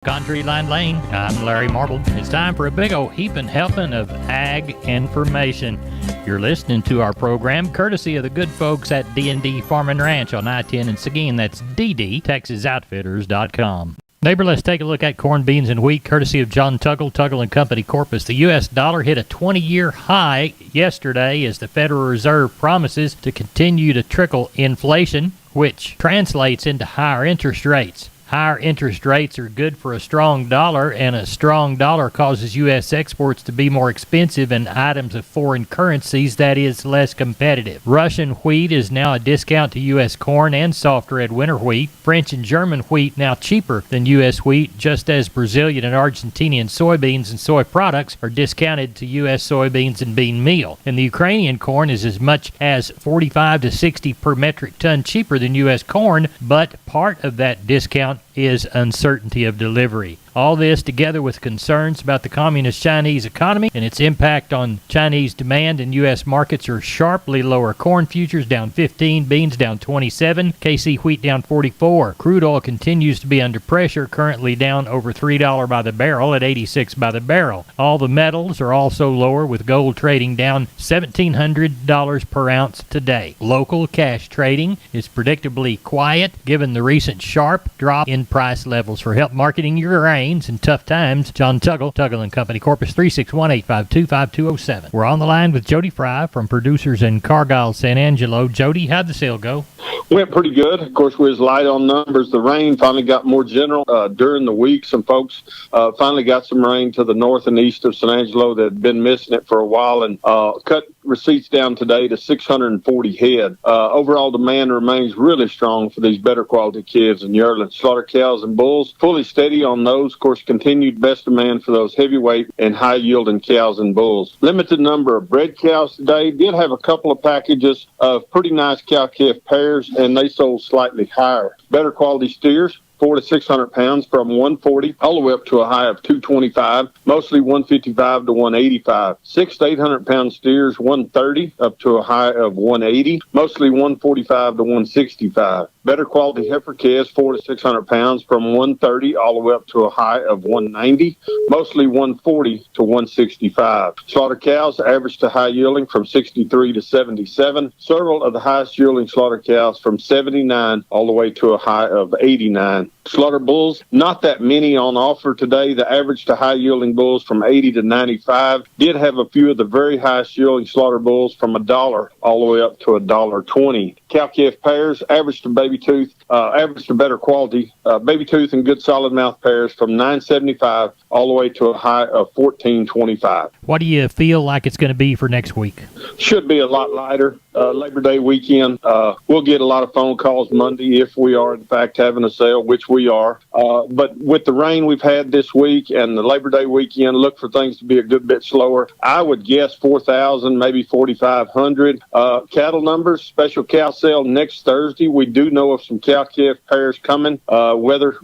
Country Line Lane, I'm Larry Marble. It's time for a big old heaping helping of ag information. You're listening to our program courtesy of the good folks at D&D Farm and Ranch on I-10 in Seguin. That's DDTexasOutfitters.com. Neighbor, let's take a look at corn, beans, and wheat courtesy of John Tuggle and Company Corpus. The U.S. dollar hit a 20-year high yesterday as the Federal Reserve promises to continue to trickle inflation, which translates into higher interest rates. Higher interest rates are good for a strong dollar, and a strong dollar causes U.S. exports to be more expensive and items of foreign currencies, that is, less competitive. Russian wheat is now a discount to U.S. corn and soft red winter wheat. French and German wheat now cheaper than U.S. wheat, just as Brazilian and Argentinian soybeans and soy products are discounted to U.S. soybeans and bean meal. And the Ukrainian corn is as much as 45 to 60 per metric ton cheaper than U.S. corn, but part of that discount is uncertainty of delivery. All this together with concerns about the communist Chinese economy and its impact on Chinese demand in U.S. markets are sharply lower. Corn futures down 15, beans down 27, KC wheat down 44. Crude oil continues to be under pressure, currently down over $3 by the barrel at 86 by the barrel. All the metals are also lower, with gold trading down $1,700 per ounce today. Local cash trading is predictably quiet given the recent sharp drop in price levels. For help marketing your grain in tough times, John Tuggle and Company Corpus, 361-852-5207. We're on the line with Jody Fry from Producers in Cargyle, San Angelo. Jody, how'd the sale go? Went pretty good. Of course, we was light on numbers. The rain finally got more general during the week. Some folks finally got some rain to the north and east of San Angelo that had been missing it for a while, and cut receipts down today to 640 head. Overall demand remains really strong for these better quality calves and yearlings. Slaughter cows and bulls fully steady on those. Of course, continued best demand for those heavyweight and high yielding cows and bulls. Limited number of bred cows today. Did have a couple of packages of pretty nice cow calf pairs, and they sold slightly higher. Better quality steers, 400 to 600 pounds, from 140 all the way up to a high of 225, mostly 155 to 185. 600 to 800 pound steers, 130 up to a high of 180, mostly 145 to 165. Better quality heifer calves, 400 to 600 pounds, from 130 all the way up to a high of 190, mostly 140 to 165. Slaughter cows, average to high yielding, from 63 to 77. Several of the highest yielding slaughter cows from 79 all the way to a high of 89. Slaughter bulls, not that many on offer today. The average to high yielding bulls from 80 to 95. Did have a few of the very highest yielding slaughter bulls from $1 all the way up to $1.20. Cow calf pairs, average to baby tooth, average to better quality baby tooth and good solid mouth pairs from $9.75 all the way to a high of $14.25. What do you feel like it's going to be for next week? Should be a lot lighter. Labor Day weekend. We'll get a lot of phone calls Monday if we are in fact having a sale, which we are. But with the rain we've had this week and the Labor Day weekend, look for things to be a good bit slower. I would guess 4,000, maybe 4,500. Cattle numbers, special cow sale next Thursday. We do know of some cow calf pairs coming, weather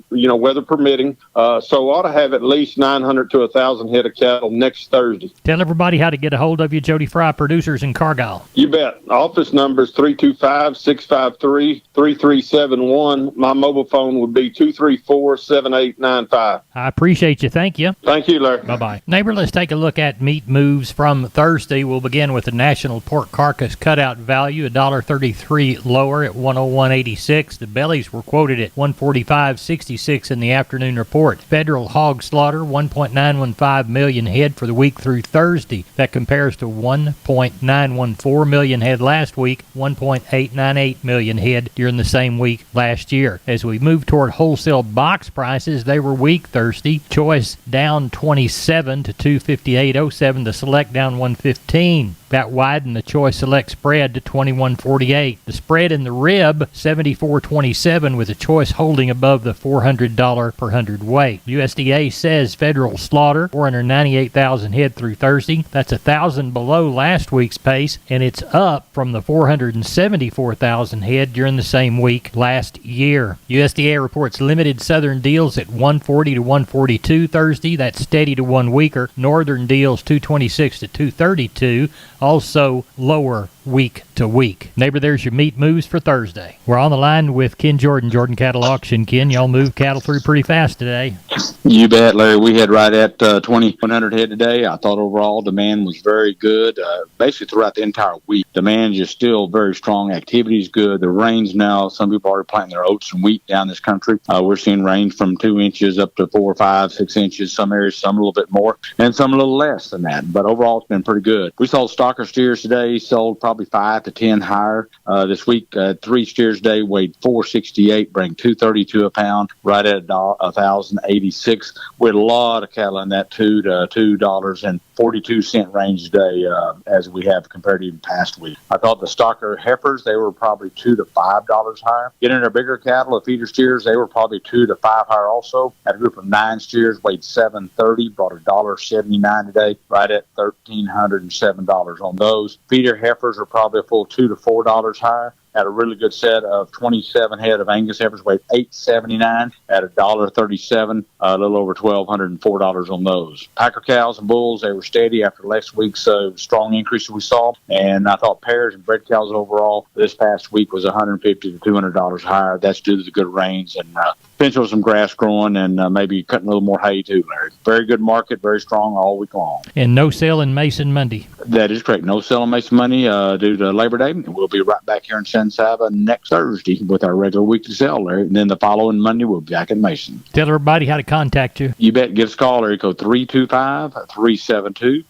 permitting. So ought to have at least 900 to 1,000 head of cattle next Thursday. Tell everybody how to get a hold of you, Jody Fry, Producers in Cargyle. You bet. Office number is 325-653-3371. My mobile phone would be 234-7895. I appreciate you. Thank you. Thank you, Larry. Bye-bye. Neighbor, let's take a look at meat moves from Thursday. We'll begin with the national pork carcass cutout value, $1.33 lower at 101.86. The bellies were quoted at 145.66 in the afternoon report. Federal hog slaughter, 1.915 million head for the week through Thursday. That compares to 1.914 million head last week, 1.898 million head during the same week last year. As we move toward wholesale box prices, they were weak Thursday. Choice down 27 to 258.07. The select down 115. That widened the choice select spread to 21.48. The spread in the rib, 74.27, with the choice holding above the $400 per hundredweight. USDA says federal slaughter, 498,000 head through Thursday. That's 1,000 below last week's pace, and it's up from the 474,000 head during the same week last year. USDA reports limited southern deals at 140 to 142 Thursday. That's steady to one weaker. Northern deals 226 to 232. Also lower week to week. Neighbor, there's your meat moves for Thursday. We're on the line with Ken Jordan, Jordan Cattle Auction. Ken, y'all moved cattle through pretty fast today. You bet, Larry. We had right at 2,100 head today. I thought overall demand was very good. Basically throughout the entire week, demand is still very strong. Activity is good. The rains now, some people are planting their oats and wheat down this country. We're seeing rain from 2 inches up to 4, 5, 6 inches. Some areas, some a little bit more, and some a little less than that. But overall, it's been pretty good. We sold stocker steers today, sold probably 5 to 10 higher. This week, 3 steers today weighed 468, bring 232 a pound, right at $1,086. We had a lot of cattle in that $2 to $2.42 range today, as we have compared to even past week. I thought the stocker heifers, they were probably $2 to $5 higher. Getting our bigger cattle, the feeder steers, they were probably 2 to 5 higher also. Had a group of 9 steers, weighed 730, brought $1.79 today, right at $1,307 on those. Feeder heifers are probably a full $2 to $4 higher. Had a really good set of 27 head of Angus heifers, weighed $879 at $1.37, a little over $1,204 on those. Packer cows and bulls, they were steady after last week's strong increase we saw. And I thought pairs and bred cows overall this past week was $150 to $200 higher. That's due to the good rains and potential some grass growing and maybe cutting a little more hay too, Larry. Very good market, very strong all week long. And no sale in Mason Monday. That is correct. No sale on Mason Monday due to Labor Day. We'll be right back here in San Saba next Thursday with our regular weekly sale, Larry. And then the following Monday, we'll be back in Mason. Tell everybody how to contact you. You bet. Give us a call, Larry. Code 325-372-5159.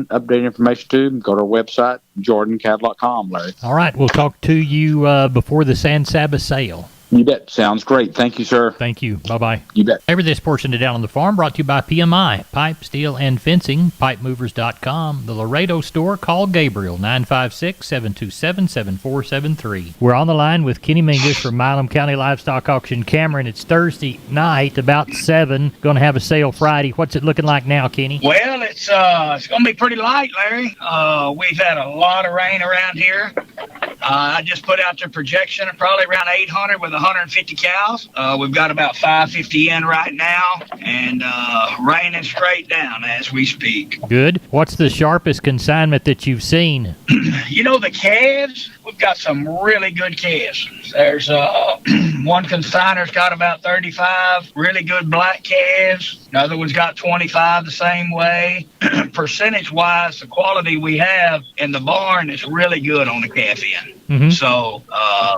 Update information too. Go to our website, jordancattle.com, Larry. All right. We'll talk to you before the San Saba sale. You bet. Sounds great. Thank you, sir. Thank you. Bye-bye. You bet. Every this portion of Down on the Farm brought to you by PMI, Pipe, Steel, and Fencing, pipemovers.com, the Laredo store. Call Gabriel, 956-727-7473. We're on the line with Kenny Mingus from Milam County Livestock Auction, Cameron. It's Thursday night, about 7. Going to have a sale Friday. What's it looking like now, Kenny? Well, it's going to be pretty light, Larry. We've had a lot of rain around here. I just put out the projection of probably around 800 with 150 cows. We've got about 550 in right now, and raining straight down as we speak. Good. What's the sharpest consignment that you've seen? You know, the calves, we've got some really good calves. There's one consigner's got about 35 really good black calves. Another one's got 25 the same way. Percentage-wise, the quality we have in the barn is really good on the calf end. Mm-hmm. So,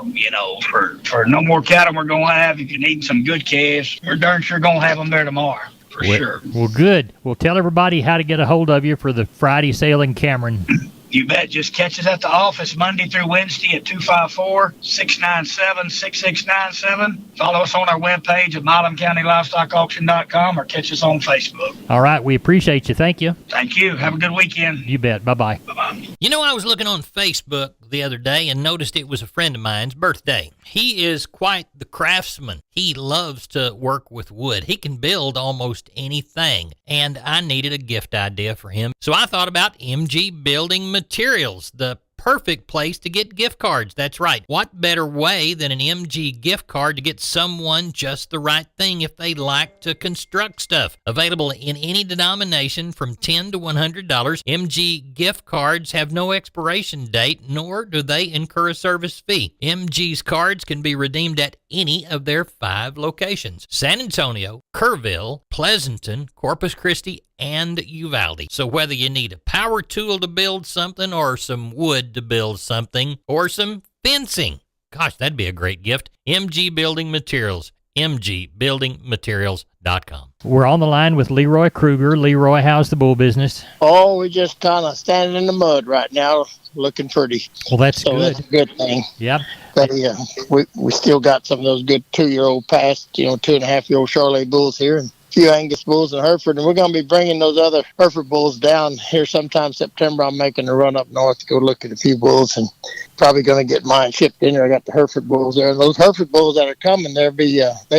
you know, for no more cattle we're going to have, if you need some good calves, we're darn sure going to have them there tomorrow, for sure. Well, good. Well, tell everybody how to get a hold of you for the Friday sale in Cameron. You bet. Just catch us at the office Monday through Wednesday at 254-697-6697. Follow us on our webpage at MilamCountyLivestockAuction.com or catch us on Facebook. All right. We appreciate you. Thank you. Thank you. Have a good weekend. You bet. Bye-bye. Bye-bye. You know, I was looking on Facebook the other day and noticed it was a friend of mine's birthday. He is quite the craftsman. He loves to work with wood. He can build almost anything, and I needed a gift idea for him. So I thought about MG Building Materials, the perfect place to get gift cards. That's right. What better way than an MG gift card to get someone just the right thing if they like to construct stuff? Available in any denomination from $10 to $100, MG gift cards have no expiration date, nor do they incur a service fee. MG's cards can be redeemed at any of their 5 locations: San Antonio, Kerrville, Pleasanton, Corpus Christi, and Uvalde. So whether you need a power tool to build something, or some wood to build something, or some fencing, gosh, that'd be a great gift. MG Building Materials, mgbuildingmaterials.com. We're on the line with Leroy Kruger. Leroy, how's the bull business? Oh, we're just kind of standing in the mud right now, looking pretty. Well, that's good. That's a good thing. Yep. But we still got some of those good 2-year-old past, 2.5-year-old Charolais bulls here, and a few Angus bulls in Hereford, and we're going to be bringing those other Hereford bulls down here sometime September. I'm making a run up north to go look at a few bulls and probably going to get mine shipped in there. I got the Hereford bulls there. Those Hereford bulls that are coming, they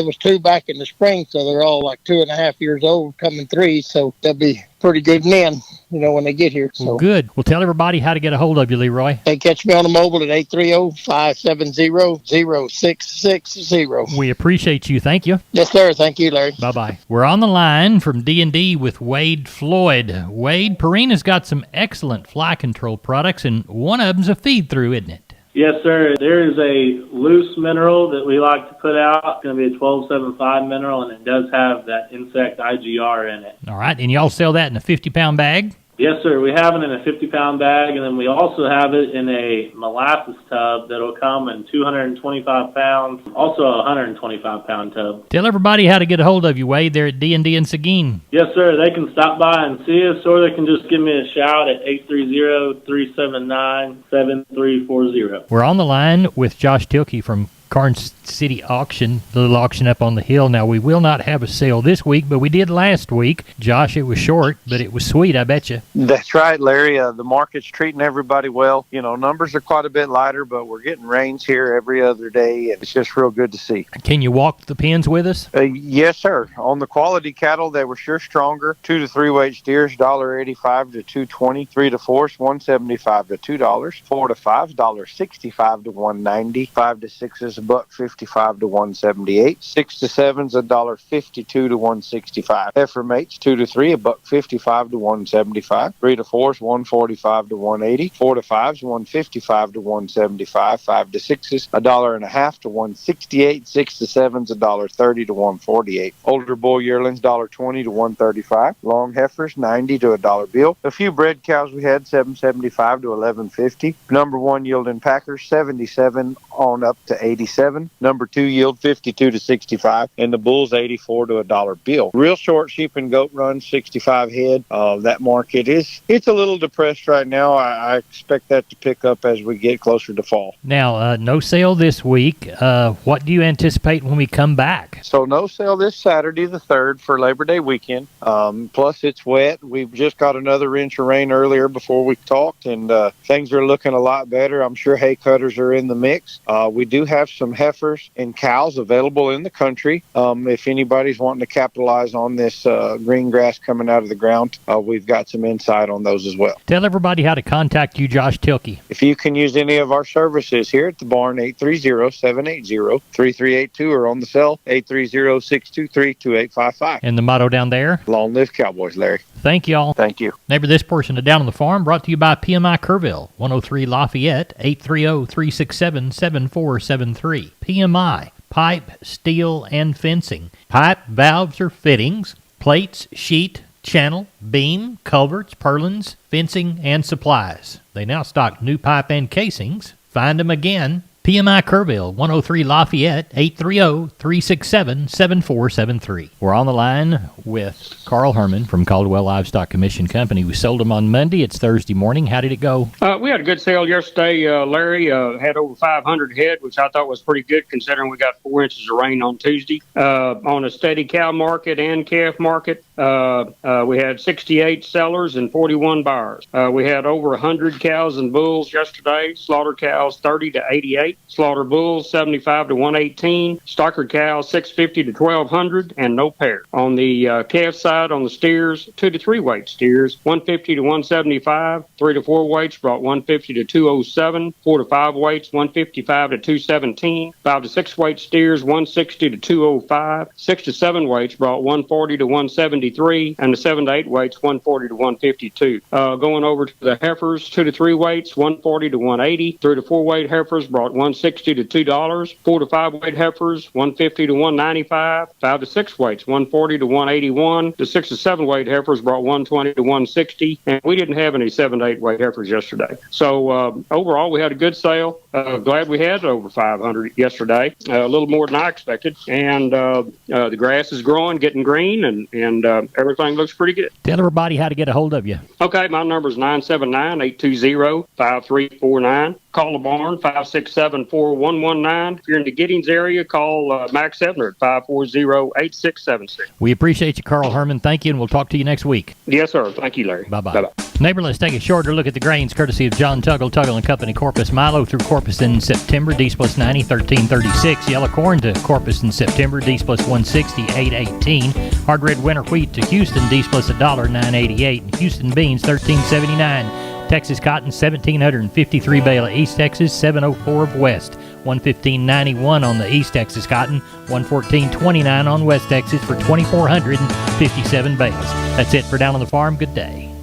was 2 back in the spring, so they're all like 2.5 years old, coming 3, so they'll be pretty good men, when they get here. So Well, good. Well, tell everybody how to get a hold of you, Leroy. they catch me on the mobile at 830-570-0660. We appreciate you. Thank you. Yes, sir. Thank you, Larry. Bye-bye. We're on the line from D&D with Wade Floyd. Wade, Purina's got some excellent fly control products, and one of them's a feed-through, isn't it? Yes, sir. There is a loose mineral that we like to put out. It's going to be a 1275 mineral, and it does have that insect IGR in it. All right, and y'all sell that in a 50-pound bag? Yes, sir. We have it in a 50-pound bag, and then we also have it in a molasses tub that'll come in 225 pounds, also a 125-pound tub. Tell everybody how to get a hold of you, Wade. They're at D&D in Seguin. Yes, sir. They can stop by and see us, or they can just give me a shout at 830-379-7340. We're on the line with Josh Tilkey from Karnes City Auction, the little auction up on the hill. Now, we will not have a sale this week, but we did last week. Josh, it was short, but it was sweet, I bet you. That's right, Larry. The market's treating everybody well. Numbers are quite a bit lighter, but we're getting rains here every other day, and it's just real good to see. Can you walk the pens with us? Yes, sir. On the quality cattle, they were sure stronger. 2 to 3 weight steers, $1.85 to $2.20. 3 to 4s, $1.75 to $2. 4 to 5s, $1.65 to $1.90. 5 to 6s, $1.55 to $1.78. 6 to 7s, $1.52 to $1.65. Heifer mates, 2 to 3, $1.55 to $1.75. 3 to 4s, $1.45 to $1.80. 4 to 5s, $1.55 to $1.75. 5 to 6s, $1.50 to $1.68. 6 to 7s, $1.30 to $1.48. Older bull yearlings, $1.20 to $1.35. Long heifers, $90 to $1 bill. A few bred cows we had, $7.75 to $11.50. Number 1 yielding packers, 77 on up to 87. Number 2 yield, 52 to 65, and the bulls, 84 to $1 bill. Real short sheep and goat run, 65 head. That market it's a little depressed right now. I expect that to pick up as we get closer to fall. Now, no sale this week. What do you anticipate when we come back? So no sale this Saturday, the 3rd, for Labor Day weekend. Plus, it's wet. We've just got another inch of rain earlier before we talked, and things are looking a lot better. I'm sure hay cutters are in the mix. We do have some heifers and cows available in the country. If anybody's wanting to capitalize on this green grass coming out of the ground, we've got some insight on those as well. Tell everybody how to contact you, Josh Tilkey. If you can use any of our services here at the barn, 830-780-3382, or on the cell, 830-623-2855. And the motto down there? Long live Cowboys, Larry. Thank y'all. Thank you. Neighbor, this portion of Down on the Farm brought to you by PMI Kerrville, 103 Lafayette, 830-367-7473. PMI, pipe, steel, and fencing. Pipe, valves, or fittings, plates, sheet, channel, beam, culverts, purlins, fencing, and supplies. They now stock new pipe and casings. Find them again. PMI Kerrville, 103 Lafayette, 830-367-7473. We're on the line with Carl Herman from Caldwell Livestock Commission Company. We sold them on Monday. It's Thursday morning. How did it go? We had a good sale yesterday, Larry. Had over 500 head, which I thought was pretty good considering we got 4 inches of rain on Tuesday. On a steady cow market and calf market, we had 68 sellers and 41 buyers. We had over 100 cows and bulls yesterday. Slaughter cows 30 to 88. Slaughter bulls 75 to 118. Stocker cows 650 to 1200, and no pair. On the calf side, on the steers, 2 to 3 weight steers 150 to 175. 3 to 4 weights brought 150 to 207. 4 to 5 weights 155 to 217. 5 to 6 weight steers 160 to 205. 6 to 7 weights brought 140 to 173, and the 7 to 8 weights 140 to 152. Going over to the heifers, 2 to 3 weights 140 to 180. 3 to 4 weight heifers brought 160 to $2. 4 to 5 weight heifers 150 to 195. 5 to 6 weights 140 to 181. The 6 to 7 weight heifers brought 120 to 160, and we didn't have any 7 to 8 weight heifers yesterday. So overall, we had a good sale. Glad we had over 500 yesterday, a little more than I expected, and the grass is growing, getting green, and everything looks pretty good. Tell everybody how to get a hold of you. Okay, my number is 979-820-5349. call the barn, 567-4119. If you're in the Giddings area, call Max Ebner at 540-8676. We appreciate you, Carl Herman. Thank you, and we'll talk to you next week. Yes, sir. Thank you, Larry. Bye-bye. Bye-bye. Neighbor, let's take a shorter look at the grains, courtesy of John Tuggle, Tuggle & Company, Corpus. Milo through Corpus in September, D's plus 90, 13.36. Yellow corn to Corpus in September, D's plus 160, 8.18. Hard red winter wheat to Houston, D's plus $1, 9.88. And Houston beans, 13.79. Texas cotton, 1,753 bale of East Texas, 704 of West. 115.91 on the East Texas cotton, 114.29 on West Texas for 2,457 bales. That's it for Down on the Farm. Good day.